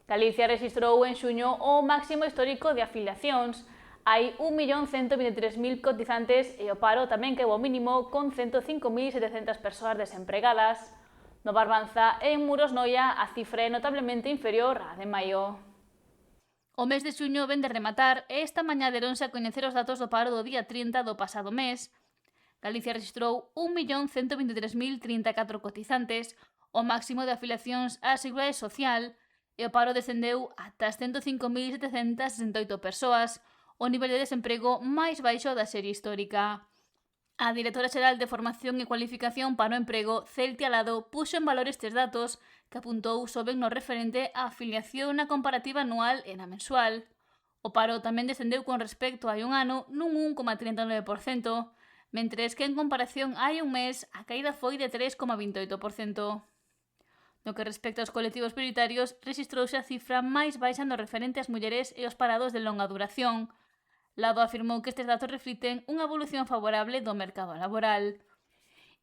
Galicia rexistrou en xuño o máximo histórico de afiliacións. Hai 1.123.000 cotizantes e o paro tamén quedou ao mínimo con 105.700 persoas desempregadas. No Barbanza e en Muros Noia a cifra é notablemente inferior á de maio. O mes de xuño vén de rematar e esta mañá deronse a coñecer os datos do paro do día 30 do pasado mes. Galicia registrou 1.123.034 cotizantes, o máximo de afiliacións á Seguridade Social, e o paro descendeu ata as 105.768 persoas, o nivel de desemprego máis baixo da serie histórica. A directora xeral de Formación e Cualificación para o Emprego, Celti Alado, puxo en valor estes datos, que apuntou soben no referente á afiliación na comparativa anual e na mensual. O paro tamén descendeu con respecto a hai un ano nun 1,39%, mentres que en comparación hai un mes a caída foi de 3,28%. No que respecta aos colectivos prioritarios, rexistrouse a cifra máis baixa no referente ás mulleres e os parados de longa duración. Lado afirmou que estes datos reflicten unha evolución favorable do mercado laboral.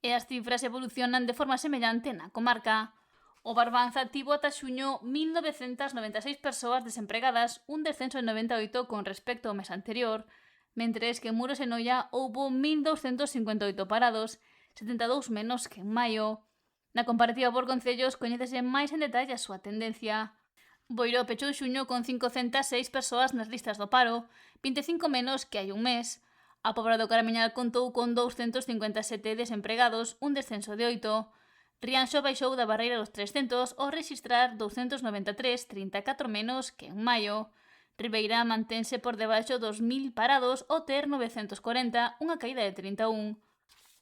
E as cifras evolucionan de forma semellante na comarca. O Barbanza tivo ata xuño 1.996 persoas desempregadas, un descenso de 98 con respecto ao mes anterior, mentres que en Muros e Noia houbo 1.258 parados, 72 menos que en maio. Na comparativa por concellos, coñécese máis en detalle a súa tendencia. Boiro pechou xuño con 506 persoas nas listas do paro, 25 menos que hai un mes. A Pobra do Caramiñal contou con 257 desempregados, un descenso de 8. Rianxo baixou da barreira dos 300 ao rexistrar 293, 34 menos que en maio. Ribeira mantense por debaixo dos 1.000 parados ao ter 940, unha caída de 31.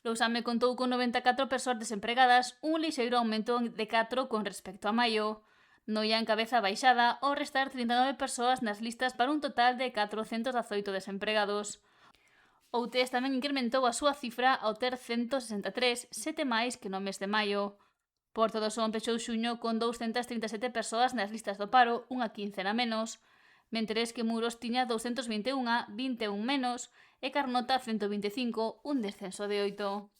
Lousame contou con 94 persoas desempregadas, un lixeiro aumento de 4 con respecto a maio. Noia encabeza a baixada ao restar 39 persoas nas listas para un total de 418 desempregados. Outes tamén incrementou a súa cifra ao ter 163, 7 máis que no mes de maio. Porto do Son pechou xuño con 237 persoas nas listas do paro, unha quincena menos, mentres que Muros tiña 221, 21 menos, e Carnota 125, un descenso de 8.